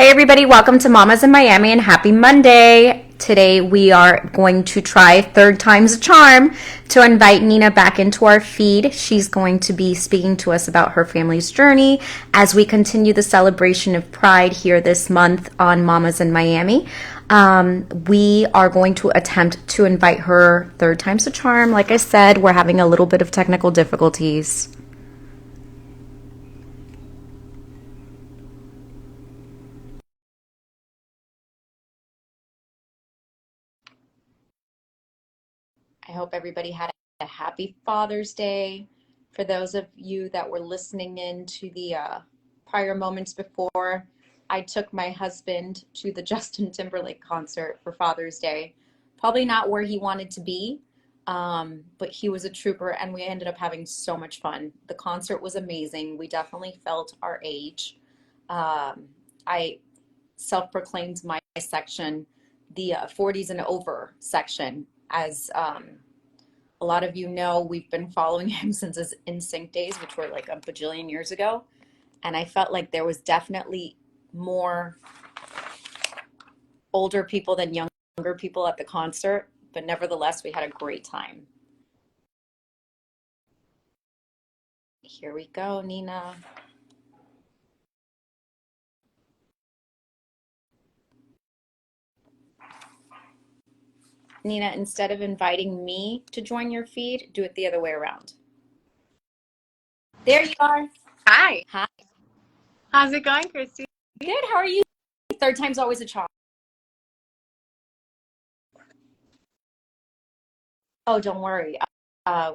Hey everybody, welcome to Mamas in Miami and happy Monday. Today we are going to try third time's a charm to invite Nina back into our feed. She's going to be speaking to us about her family's journey as we continue the celebration of Pride here this month on Mamas in Miami. We are going to attempt to invite her third time's a charm. Like I said, we're having a little bit of technical difficulties. I hope everybody had a happy Father's Day. For those of you that were listening in to the prior moments before, I took my husband to the Justin Timberlake concert for Father's Day. Probably not where he wanted to be, but he was a trooper and we ended up having so much fun. The concert was amazing. We definitely felt our age. I self-proclaimed my section the 40s and over section. As a lot of you know, we've been following him since his NSYNC days, which were like a bajillion years ago. And I felt like there was definitely more older people than younger people at the concert, but nevertheless, we had a great time. Here we go, Nina. Nina, instead of inviting me to join your feed, do it the other way around. There you are. Hi, Hi. how's it going, Christy? Good. How are you? Third time's always a charm. Oh, don't worry.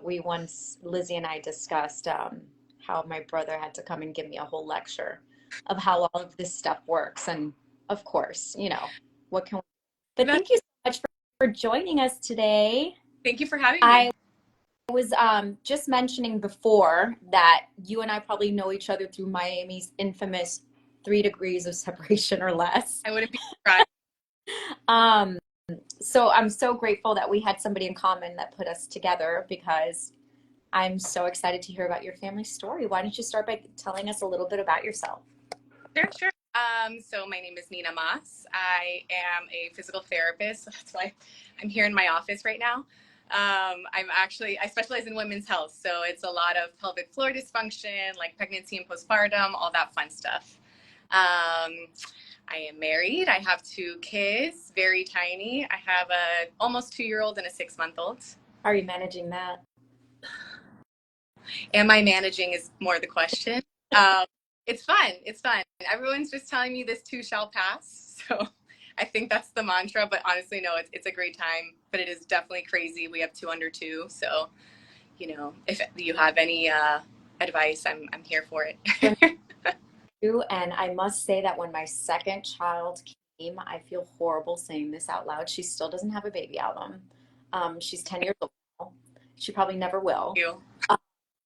We once, Lizzie and I discussed how my brother had to come and give me a whole lecture of how all of this stuff works. And of course, what can we, but That's, thank you so much for joining us today. thank you for having I me. was just mentioning before that you and I probably know each other through Miami's infamous 3 degrees of separation or less. I wouldn't be surprised. Um, so I'm so grateful that we had somebody in common that put us together because I'm so excited to hear about your family story. Why don't you start by telling us a little bit about yourself? Sure. So my name is Nina Moss. I am a physical therapist. So that's why I'm here in my office right now. I specialize in women's health. So it's a lot of pelvic floor dysfunction, like pregnancy and postpartum, all that fun stuff. I am married. I have 2 kids, very tiny. I have a almost 2-year-old and a 6-month-old. How are you managing that? Am I managing is more the question. Um, it's fun. It's fun. Everyone's just telling me this too shall pass. So I think that's the mantra. But honestly, no, it's a great time. But it is definitely crazy. We have 2 under 2. So, if you have any advice, I'm here for it. And I must say that when my second child came, I feel horrible saying this out loud. She still doesn't have a baby album. She's 10 years old now. She probably never will. You.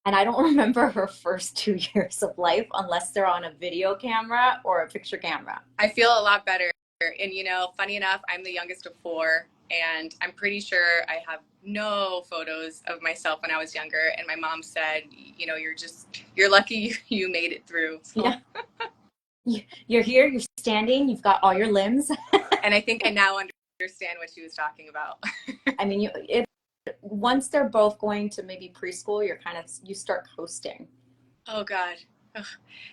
And I don't remember her first 2 years of life unless they're on a video camera or a picture camera. I feel a lot better. And, funny enough, I'm the youngest of 4. And I'm pretty sure I have no photos of myself when I was younger. And my mom said, you're lucky you made it through. So. Yeah. You're here, you're standing, you've got all your limbs. And I think I now understand what she was talking about. I mean, once they're both going to maybe preschool, you start coasting. Oh God. Ugh.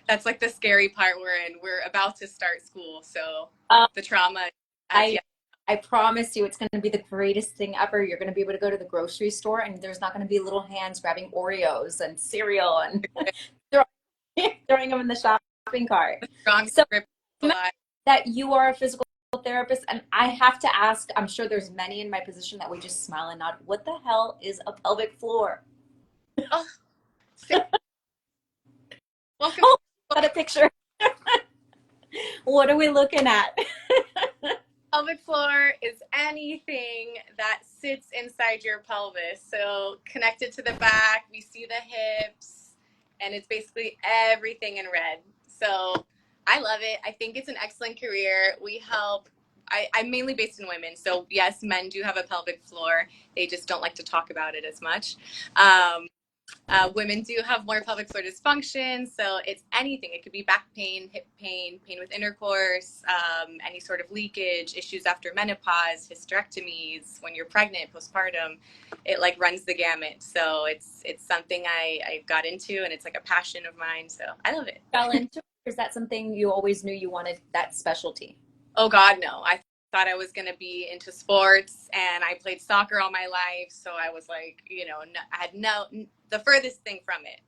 That's like the scary part we're in. We're about to start school. So the trauma. I promise you it's going to be the greatest thing ever. You're going to be able to go to the grocery store and there's not going to be little hands grabbing Oreos and cereal and throwing them in the shopping cart. Strong So grip. that you are a physical therapist, and I have to ask, I'm sure there's many in my position that we just smile and nod. What the hell is a pelvic floor? Oh, welcome. Oh, got a picture. What are we looking at? Pelvic floor is anything that sits inside your pelvis. So connected to the back, we see the hips, and it's basically everything in red. So I love it. I think it's an excellent career. I'm mainly based in women. So yes, men do have a pelvic floor. They just don't like to talk about it as much. Women do have more pelvic floor dysfunction, so it's anything. It could be back pain, hip pain, pain with intercourse, any sort of leakage, issues after menopause, hysterectomies, when you're pregnant, postpartum. It like runs the gamut. So it's something I got into, and it's like a passion of mine. So I love it. Fell into, or is that something you always knew you wanted that specialty? Oh God, no. I thought I was going to be into sports, and I played soccer all my life. So I was like, I had the furthest thing from it.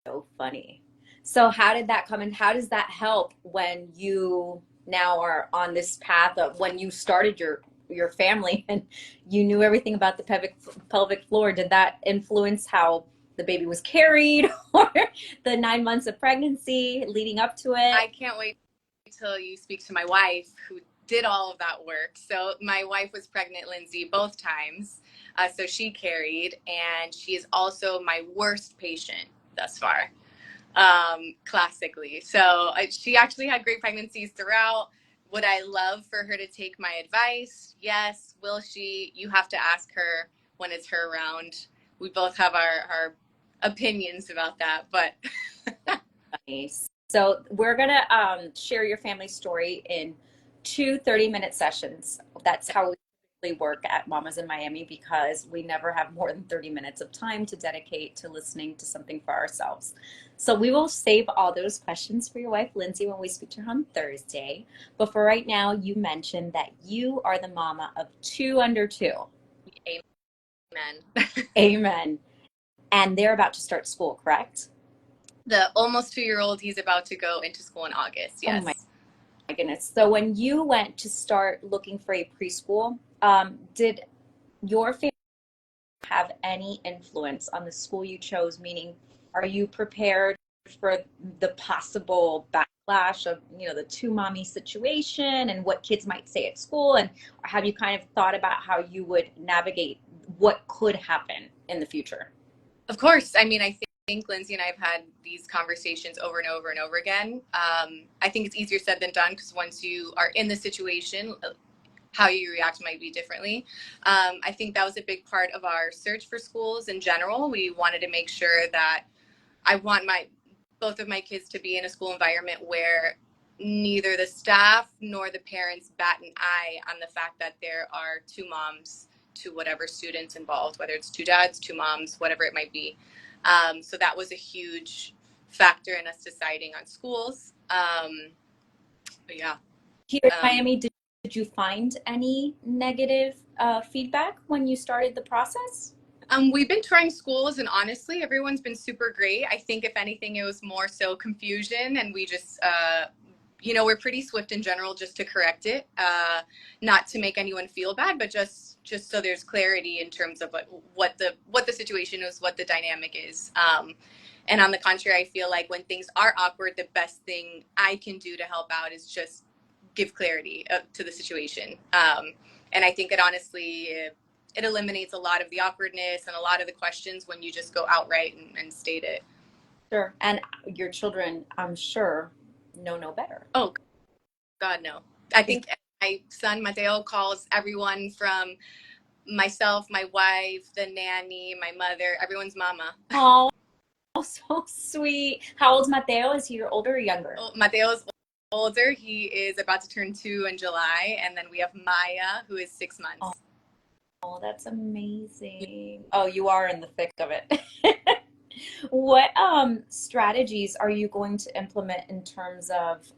So funny. So how did that come and how does that help when you now are on this path of when you started your family and you knew everything about the pelvic floor? Did that influence how the baby was carried or the 9 months of pregnancy leading up to it? I can't wait till you speak to my wife who did all of that work. So my wife was pregnant, Lindsay, both times. So she carried, and she is also my worst patient thus far, classically. So she actually had great pregnancies throughout. Would I love for her to take my advice? Yes. Will she? You have to ask her when it's her around. We both have our opinions about that, but Nice. So we're gonna share your family story in two 30-minute sessions. That's how we really work at Mamas in Miami because we never have more than 30 minutes of time to dedicate to listening to something for ourselves. So we will save all those questions for your wife, Lindsay, when we speak to her on Thursday. But for right now, you mentioned that you are the mama of two under two. amen. Amen. And they're about to start school, correct? The almost 2-year-old, he's about to go into school in August. Oh my Yes. goodness. So when you went to start looking for a preschool, did your family have any influence on the school you chose? Meaning, are you prepared for the possible backlash of, the two mommy situation and what kids might say at school? And have you kind of thought about how you would navigate what could happen in the future? Of course. I mean, I think Lindsay and I have had these conversations over and over and over again. I think it's easier said than done because once you are in the situation, how you react might be differently. I think that was a big part of our search for schools in general. We wanted to make sure that I want both of my kids to be in a school environment where neither the staff nor the parents bat an eye on the fact that there are two moms to whatever students involved, whether it's two dads, two moms, whatever it might be. So that was a huge factor in us deciding on schools. But yeah. Here in Um, Miami, did you find any negative feedback when you started the process? We've been trying schools, and honestly, everyone's been super great. I think if anything, it was more so confusion, and we just, we're pretty swift in general just to correct it, not to make anyone feel bad, but just so there's clarity in terms of what the situation is, what the dynamic is. And on the contrary, I feel like when things are awkward, the best thing I can do to help out is just give clarity to the situation. And I think it honestly it eliminates a lot of the awkwardness and a lot of the questions when you just go outright and state it. Sure. And your children, I'm sure, know no better. Oh God, no. I think my son Mateo calls everyone from myself, my wife, the nanny, my mother, everyone's mama. Oh, so sweet. How old's Mateo? Is he your older or younger? Oh, Mateo's older. He is about to turn 2 in July, and then we have Maya, who is 6 months. Oh, that's amazing. Oh, you are in the thick of it. What strategies are you going to implement in terms of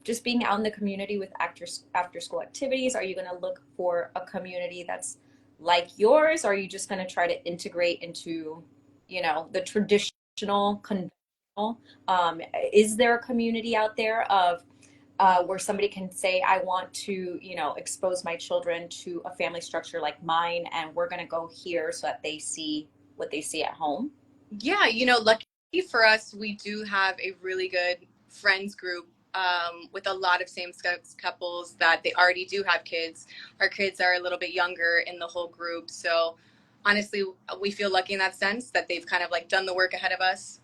just being out in the community with after school activities? Are you going to look for a community that's like yours? Or are you just going to try to integrate into, the traditional, conventional? Is there a community out there of where somebody can say, I want to, expose my children to a family structure like mine, and we're going to go here so that they see what they see at home? Yeah, lucky for us, we do have a really good friends group with a lot of same-sex couples that they already do have kids. Our kids are a little bit younger in the whole group, so honestly, we feel lucky in that sense that they've kind of like done the work ahead of us.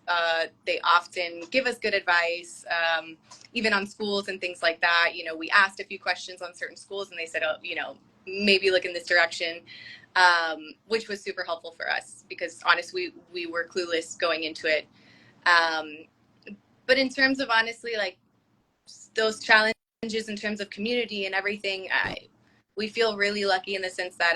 They often give us good advice, even on schools and things like that. We asked a few questions on certain schools, and they said, oh, maybe look in this direction. which was super helpful for us because honestly, we were clueless going into it. Um, but in terms of honestly, like those challenges in terms of community and everything, we feel really lucky in the sense that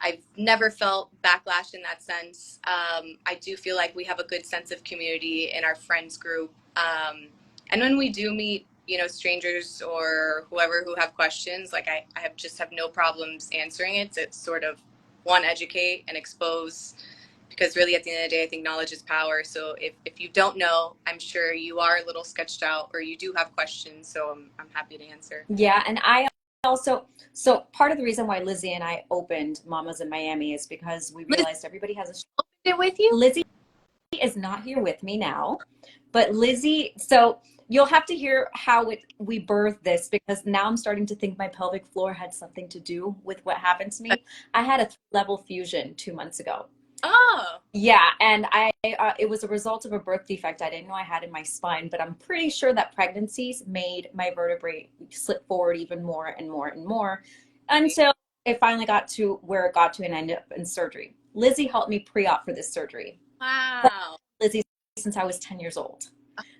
I've never felt backlash in that sense. I do feel like we have a good sense of community in our friends group. And when we do meet, strangers or whoever who have questions, like I have no problems answering it. To sort of one, educate and expose, because really at the end of the day, I think knowledge is power. So if you don't know, I'm sure you are a little sketched out or you do have questions. So I'm happy to answer. Yeah, and I also, so part of the reason why Lizzie and I opened Mamas in Miami is because we Liz, realized everybody has a it with you? Lizzie is not here with me now, but Lizzie, so you'll have to hear how we birthed this because now I'm starting to think my pelvic floor had something to do with what happened to me. I had a level fusion 2 months ago. Oh, Yeah, and it was a result of a birth defect I didn't know I had in my spine, but I'm pretty sure that pregnancies made my vertebrae slip forward even more and more and more until it finally got to where it got to and ended up in surgery. Lizzie helped me pre-op for this surgery. wow. Lizzie since I was 10 years old.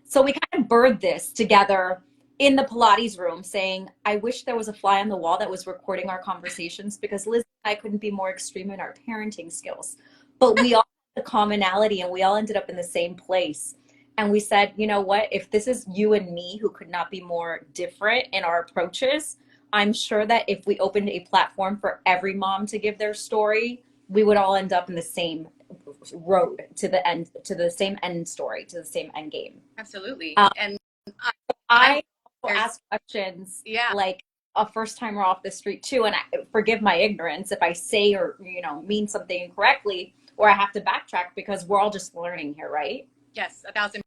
So we kind of birthed this together in the Pilates room saying, I wish there was a fly on the wall that was recording our conversations because Liz and I couldn't be more extreme in our parenting skills. But we all had the commonality and we all ended up in the same place. And we said, you know what? If this is you and me who could not be more different in our approaches, I'm sure that if we opened a platform for every mom to give their story, we would all end up in the same road to the end, to the same end story, to the same end game. Absolutely. And I'm I also ask questions yeah. like a first timer off the street too, and I forgive my ignorance if I say or mean something incorrectly, or I have to backtrack because we're all just learning here, right? Yes, 1,000%.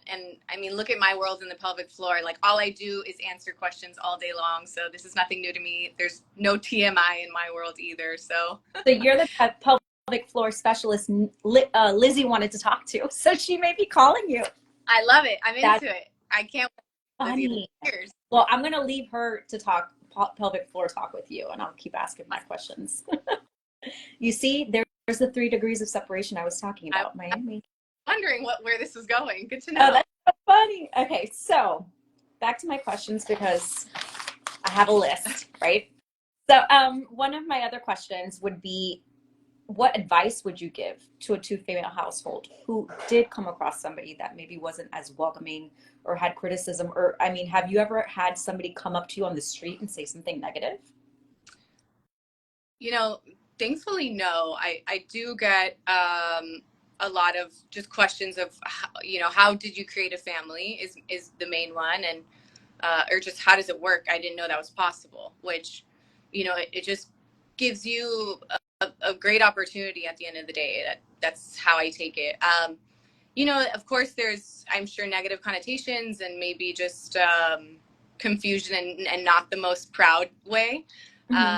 And I mean, look at my world in the pelvic floor. Like all I do is answer questions all day long. So this is nothing new to me. There's no TMI in my world either. So So you're the pelvic floor specialist Lizzie wanted to talk to, so she may be calling you. I love it. I'm That's into it. I can't wait, Lizzie. funny. Cheers. Well, I'm gonna leave her to talk pelvic floor talk with you, and I'll keep asking my questions. You see, there's the 3 degrees of separation I was talking about, Miami. Wondering where this was going. Good to Oh, know. that's so funny. Okay, so back to my questions because I have a list, right? So, one of my other questions would be, what advice would you give to a two-female household who did come across somebody that maybe wasn't as welcoming or had criticism? Or, I mean, have you ever had somebody come up to you on the street and say something negative? You know, thankfully, no. I do get a lot of just questions of, how did you create a family is the main one. And or just how does it work? I didn't know that was possible, which, it just gives you a great opportunity at the end of the day. That's how I take it. Of course, there's, I'm sure, negative connotations and maybe just confusion and not the most proud way. Mm-hmm.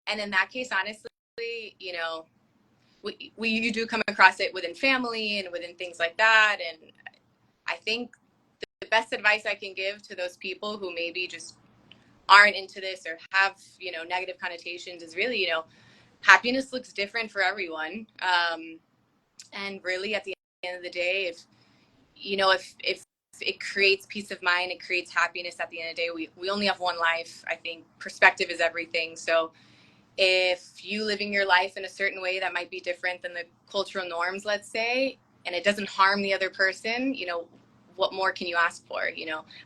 And in that case, honestly, you know, you do come across it within family and within things like that. And I think the best advice I can give to those people who maybe just aren't into this or have, negative connotations is really, happiness looks different for everyone. And really at the end of the day, if it creates peace of mind, it creates happiness at the end of the day. We only have one life. I think perspective is everything. So if you living your life in a certain way that might be different than the cultural norms, let's say, and it doesn't harm the other person, what more can you ask for?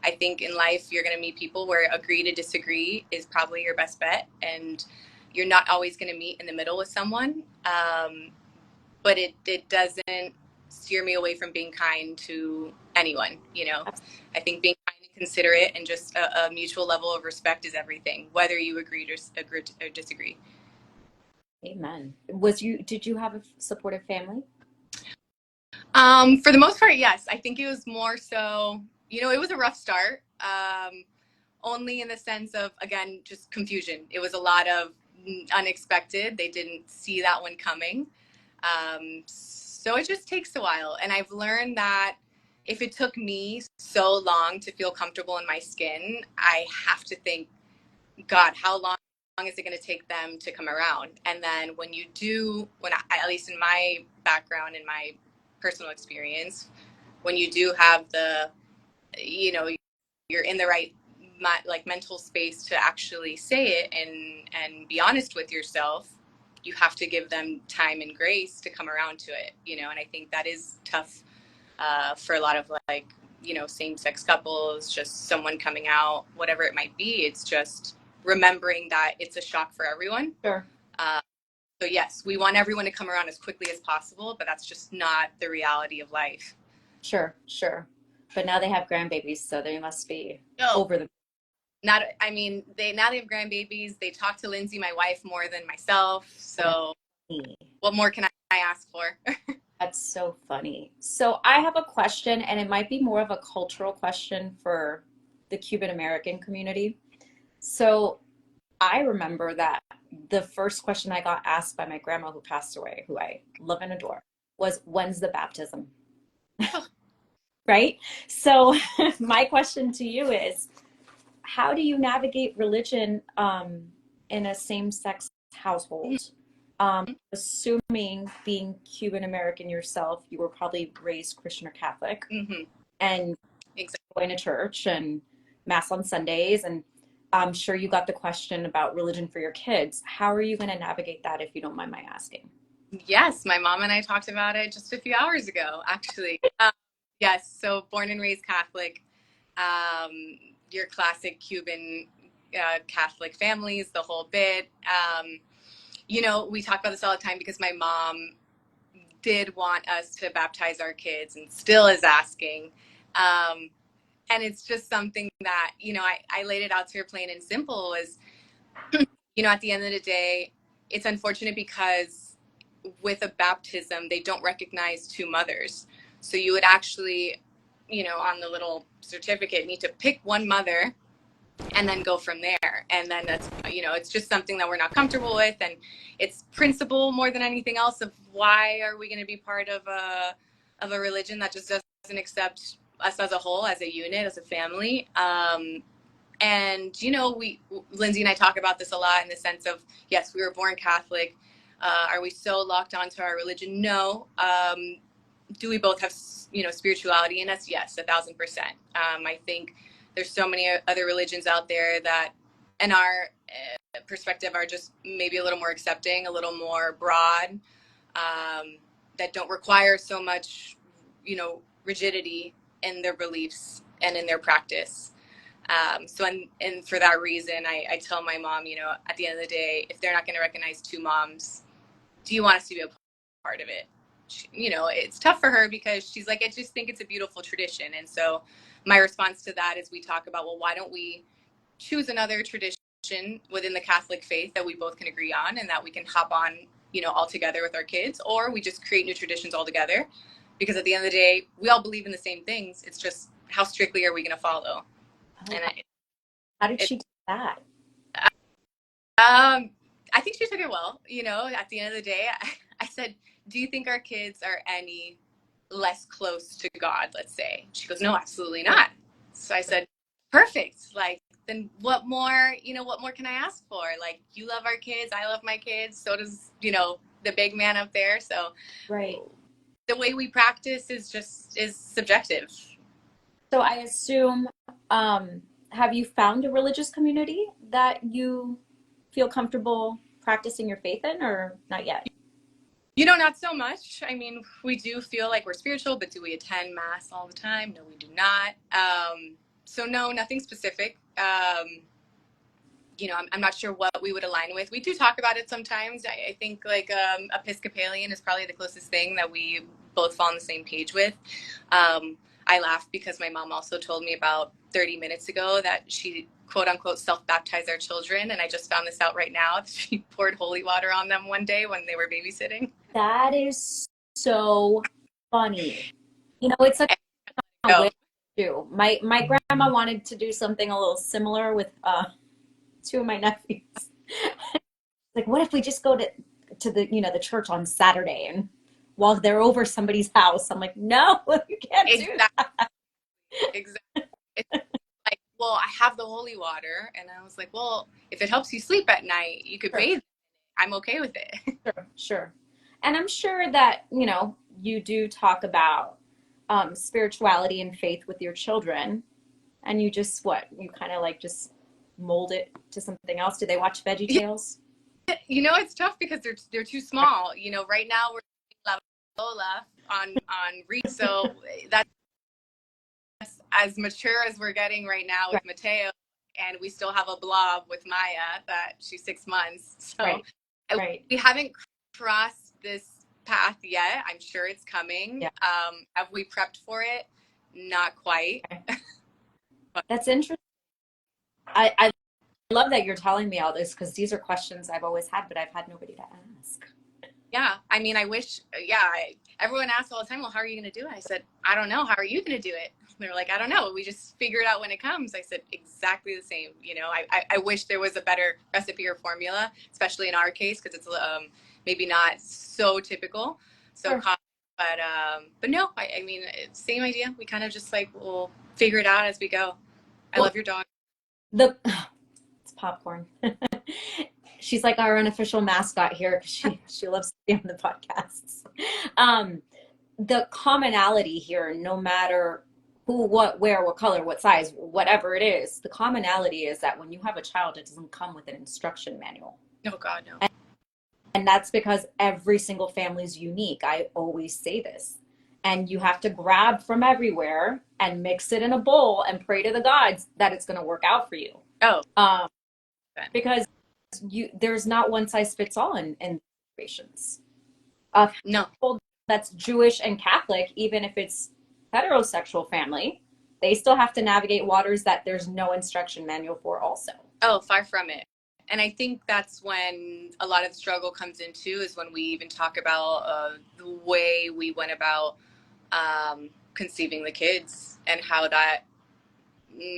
I think in life you're going to meet people where agree to disagree is probably your best bet, and you're not always going to meet in the middle with someone. But it doesn't steer me away from being kind to anyone. I think being kind and considerate and just a mutual level of respect is everything, whether you agree or disagree. Amen. Did you have a supportive family? For the most part, yes. I think it was more so, it was a rough start. Only in the sense of, again, just confusion. It was a lot of unexpected. They didn't see that one coming. So it just takes a while. And I've learned that if it took me so long to feel comfortable in my skin, I have to think, God, how long is it going to take them to come around? And then when you do, at least in my background, in my personal experience, when you do have the, you're in the right like mental space to actually say it and be honest with yourself, you have to give them time and grace to come around to it, and I think that is tough for a lot of like, same-sex couples, just someone coming out, whatever it might be. It's just remembering that it's a shock for everyone. Sure. So yes, we want everyone to come around as quickly as possible, but that's just not the reality of life. Sure, sure. But now they have grandbabies, so they must be Oh, over the. not, I mean, they have grandbabies. They talk to Lindsay, my wife, more than myself. So what more can I ask for? That's so funny. So I have a question, and it might be more of a cultural question for the Cuban American community. So I remember that the first question I got asked by my grandma who passed away, who I love and adore, was when's the baptism? Right? So my question to you is, how do you navigate religion in a same-sex household? Assuming being Cuban American yourself, you were probably raised Christian or Catholic, Mm-hmm. and Exactly. going to church and mass on Sundays, and I'm sure you got the question about religion for your kids. How are you going to navigate that, if you don't mind my asking? Yes, my mom and I talked about it just a few hours ago, actually. Yes, so born and raised Catholic, um, your classic Cuban Catholic families, the whole bit. We talk about this all the time because my mom did want us to baptize our kids and still is asking. And it's just something that, I laid it out to her plain and simple was, at the end of the day, it's unfortunate because with a baptism, they don't recognize two mothers. So you would actually, on the little certificate, need to pick one mother and then go from there. And then that's, it's just something that we're not comfortable with. And it's principle more than anything else of why are we going to be part of a religion that just doesn't accept us as a whole, as a unit, as a family. And, Lindsay and I talk about this a lot in the sense of, yes, we were born Catholic. Are we so locked onto our religion? No. Do we both have, spirituality in us? Yes, 1,000%. I think there's so many other religions out there that, in our perspective, are just maybe a little more accepting, a little more broad, that don't require so much, rigidity in their beliefs and in their practice. And for that reason, I tell my mom, at the end of the day, if they're not going to recognize two moms, do you want us to be a part of it? It's tough for her because she's like, I just think it's a beautiful tradition. And so my response to that is we talk about, well, why don't we choose another tradition within the Catholic faith that we both can agree on and that we can hop on, all together with our kids, or we just create new traditions altogether. Because at the end of the day, we all believe in the same things. It's just how strictly are we going to follow? Oh, And how did she do that? I think she took it well. At the end of the day, I said, do you think our kids are any less close to God, let's say? She goes, no, absolutely not. So I said, perfect. Like, then what more can I ask for? Like, you love our kids, I love my kids, so does, the big man up there. So Right. the way we practice is subjective. So I assume, have you found a religious community that you feel comfortable practicing your faith in, or not yet? Not so much. I mean, we do feel like we're spiritual, but do we attend mass all the time? No, we do not. So no, nothing specific. I'm not sure what we would align with. We do talk about it sometimes. I think like Episcopalian is probably the closest thing that we both fall on the same page with. I laugh because my mom also told me about 30 minutes ago that she quote unquote self-baptized our children. And I just found this out right now. She poured holy water on them one day when they were babysitting. That is so funny. It's a So, wish too. My grandma wanted to do something a little similar with two of my nephews. Like, what if we just go to the the church on Saturday, and while they're over somebody's house? I'm like, no, you can't do exactly. that. Exactly. It's like, well, I have the holy water. And I was like, well, if it helps you sleep at night, you could Sure, bathe. I'm okay with it. sure, sure. And I'm sure that, you do talk about spirituality and faith with your children, and you just you kind of like just mold it to something else. Do they watch Veggie Yeah, Tales? it's tough because they're too small. Right now we're La Lola on Reach, so that's as mature as we're getting right now with Right, Mateo, and we still have a blob with Maya that she's 6 months. So right, right. we haven't crossed this path yet. I'm sure it's coming. Yeah. Have we prepped for it? Not quite. Okay. That's interesting. I love that you're telling me all this because these are questions I've always had, but I've had nobody to ask. Yeah, I mean, I wish. Yeah, everyone asks all the time, "Well, how are you going to do it?" I said, "I don't know. How are you going to do it?" They're like, "I don't know. We just figure it out when it comes." I said, "Exactly the same." I wish there was a better recipe or formula, especially in our case, because it's maybe not so typical, so Sure. common. But no, I mean, same idea. We kind of just like we'll figure it out as we go. I Well, love your dog. the it's popcorn. She's like our unofficial mascot here because she loves to be on the podcasts. Um, the commonality here, no matter who, what, where, what color, what size, whatever it is, the commonality is that when you have a child, it doesn't come with an instruction manual. No, God, no. And that's because every single family is unique. I always say this. And you have to grab from everywhere and mix it in a bowl and pray to the gods that it's going to work out for you. Oh, Um, okay. because there's not one size fits all in situations. No. That's Jewish and Catholic, even if it's heterosexual family, they still have to navigate waters that there's no instruction manual for also. Oh, far from it. And I think that's when a lot of the struggle comes into is when we even talk about the way we went about conceiving the kids and how that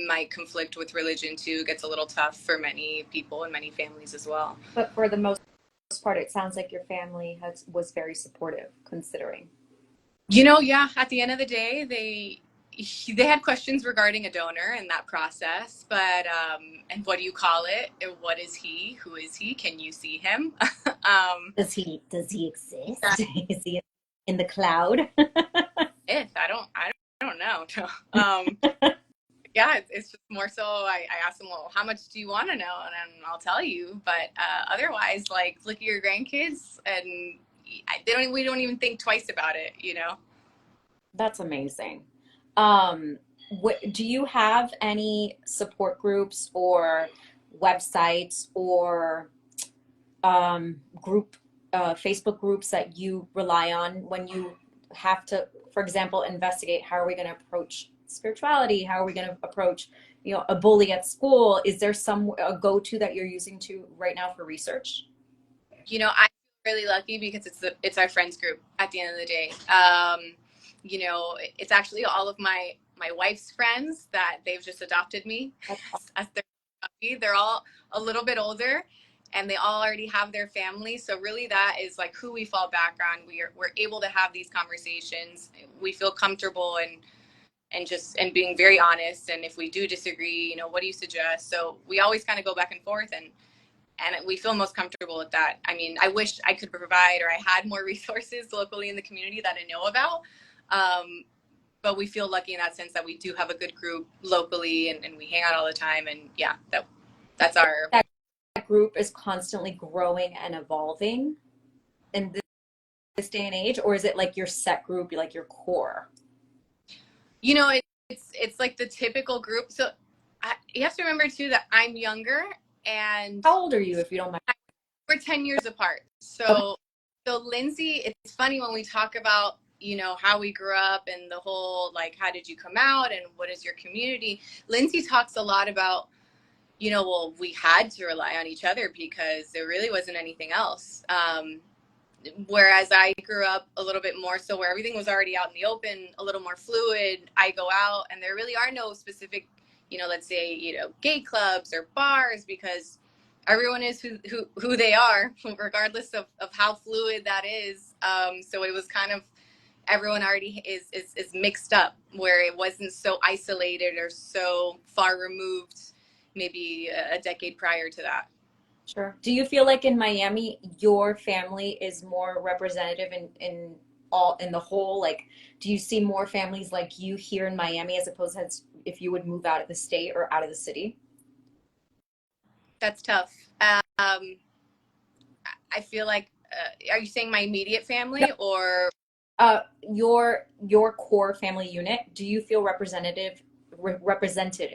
might conflict with religion too. Gets a little tough for many people and many families as well. But for the most part, it sounds like your family was very supportive, considering. Yeah, at the end of the day, they had questions regarding a donor and that process, but and what do you call it? And what is he? Who is he? Can you see him? Does he exist? Is he in the cloud? If I don't know. Yeah, it's just more so I asked them, well, how much do you want to know? And I'll tell you. But otherwise, like, look at your grandkids, and we don't even think twice about it. That's amazing. Do you have any support groups or websites or group Facebook groups that you rely on when you have to, for example, investigate how are we going to approach spirituality? How are we going to approach, a bully at school? Is there a go-to that you're using to right now for research? I'm really lucky because it's our friends group at the end of the day. It's actually all of my wife's friends that they've just adopted me That's as their puppy. They're all a little bit older and they all already have their families. So really that is like who we fall back on. We're able to have these conversations. We feel comfortable and being very honest. And if we do disagree, what do you suggest? So we always kind of go back and forth and we feel most comfortable with that. I mean, I wish I could provide or I had more resources locally in the community that I know about. But we feel lucky in that sense that we do have a good group locally and we hang out all the time. And yeah, that's our. that group is constantly growing and evolving in this day and age, or is it like your set group, like your core? It's like the typical group. So you have to remember too that I'm younger and How old are you, if you don't mind? we're 10 years apart. Okay. So Lindsay, it's funny when we talk about, how we grew up and the whole, like, how did you come out and what is your community? Lindsay talks a lot about, well, we had to rely on each other because there really wasn't anything else. Whereas I grew up a little bit more so where everything was already out in the open, a little more fluid. I go out and there really are no specific, let's say, gay clubs or bars because everyone is who they are, regardless of how fluid that is. So it was kind of, everyone already is mixed up, where it wasn't so isolated or so far removed maybe a decade prior to that. Sure. Do you feel like in Miami, your family is more representative in all in the whole? Like, do you see more families like you here in Miami as opposed to if you would move out of the state or out of the city? That's tough. I feel like, are you saying my immediate No. family or? Your core family unit, do you feel represented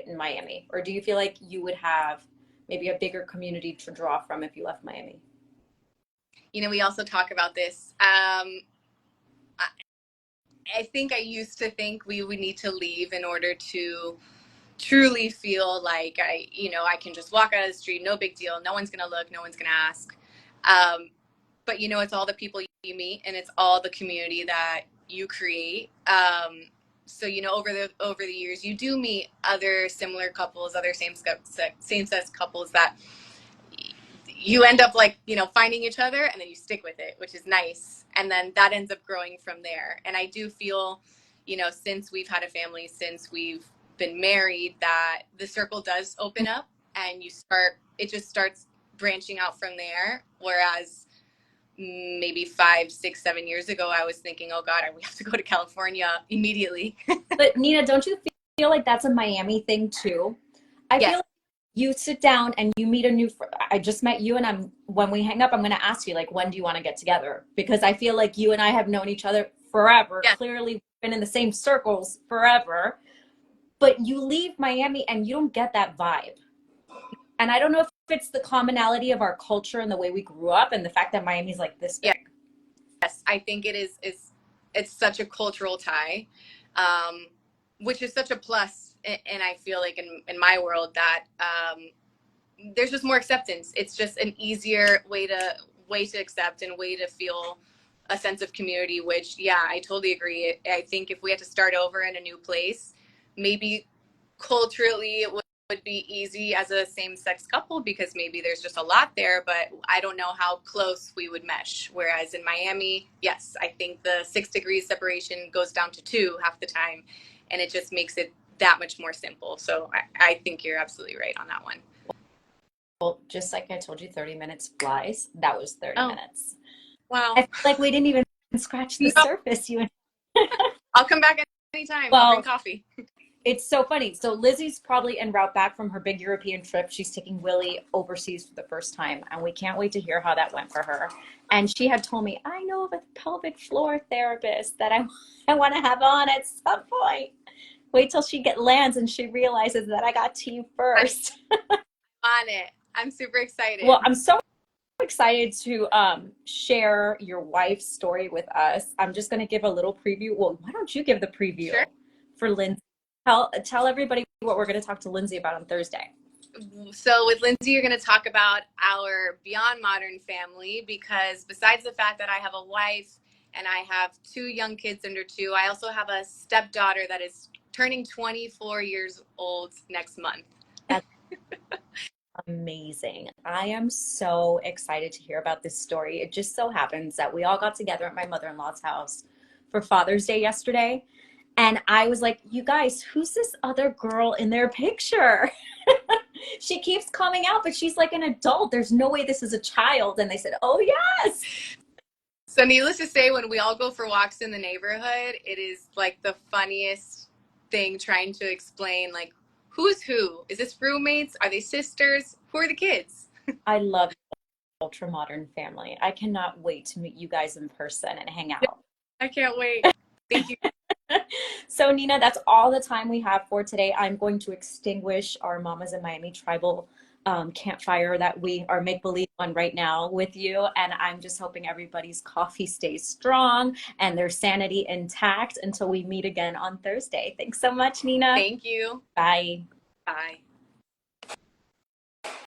in Miami, or do you feel like you would have maybe a bigger community to draw from if you left Miami? We also talk about this. I think I used to think we would need to leave in order to truly feel like I can just walk out of the street, no big deal, no one's gonna look, no one's gonna ask. But it's all the people you meet, and it's all the community that you create. So over the years, you do meet other similar couples, other same sex couples that you end up finding each other, and then you stick with it, which is nice, and then that ends up growing from there. And I do feel, since we've had a family, since we've been married, that the circle does open up, and it just starts branching out from there. Whereas maybe 5, 6, 7 years ago, I was thinking, oh God, we have to go to California immediately. But Nina, don't you feel like that's a Miami thing too? I feel Yes. like you sit down and you meet a new I just met you, and when we hang up, I'm going to ask you, like, when do you want to get together? Because I feel like you and I have known each other forever. Yes. Clearly, we've been in the same circles forever. But you leave Miami and you don't get that vibe. And I don't know if it's the commonality of our culture and the way we grew up and the fact that Miami's like this Yes. big. Yes, I think it is. It's such a cultural tie, um, which is such a plus. And I feel like in my world that there's just more acceptance. It's just an easier way to accept and way to feel a sense of community. Which, yeah, I totally agree. I think if we had to start over in a new place, maybe culturally it would be easy as a same-sex couple because maybe there's just a lot there, but I don't know how close we would mesh. Whereas in Miami, yes, I think the 6 degrees separation goes down to 2 half the time, and it just makes it that much more simple. So I think you're absolutely right on that one. Well, just like I told you, 30 minutes flies. That was 30 Oh, minutes. I wow. feel like we didn't even scratch the No, surface. You and I'll come back anytime. I'll bring well, coffee. it's so funny. So Lizzie's probably en route back from her big European trip. She's taking Willie overseas for the first time, and we can't wait to hear how that went for her. And she had told me, I know of a pelvic floor therapist that I want to have on at some point. Wait till she lands and she realizes that I got to you I'm first. on it. I'm super Well, excited. I'm so excited to share your wife's story with us. I'm just going to give a little preview. Well, why don't you give the Sure. preview for Lindsay? Tell everybody what we're going to talk to Lindsay about on Thursday. So with Lindsay, you're going to talk about our beyond modern family, because besides the fact that I have a wife and I have 2 young kids under 2, I also have a stepdaughter that is turning 24 years old next month. That's amazing. I am so excited to hear about this story. It just so happens that we all got together at my mother-in-law's house for Father's Day yesterday. And I was like, you guys, who's this other girl in their picture? She keeps coming out, but she's like an adult. There's no way this is a child. And they said, oh, yes. So needless to say, when we all go for walks in the neighborhood, it is like the funniest thing trying to explain, like, who's who? Is this roommates? Are they sisters? Who are the kids? I love ultra modern family. I cannot wait to meet you guys in person and hang out. I can't wait. Thank you. So, Nina, that's all the time we have for today. I'm going to extinguish our Mamas in Miami tribal campfire that we are make believe on right now with you. And I'm just hoping everybody's coffee stays strong and their sanity intact until we meet again on Thursday. Thanks so much, Nina. Thank you. Bye. Bye.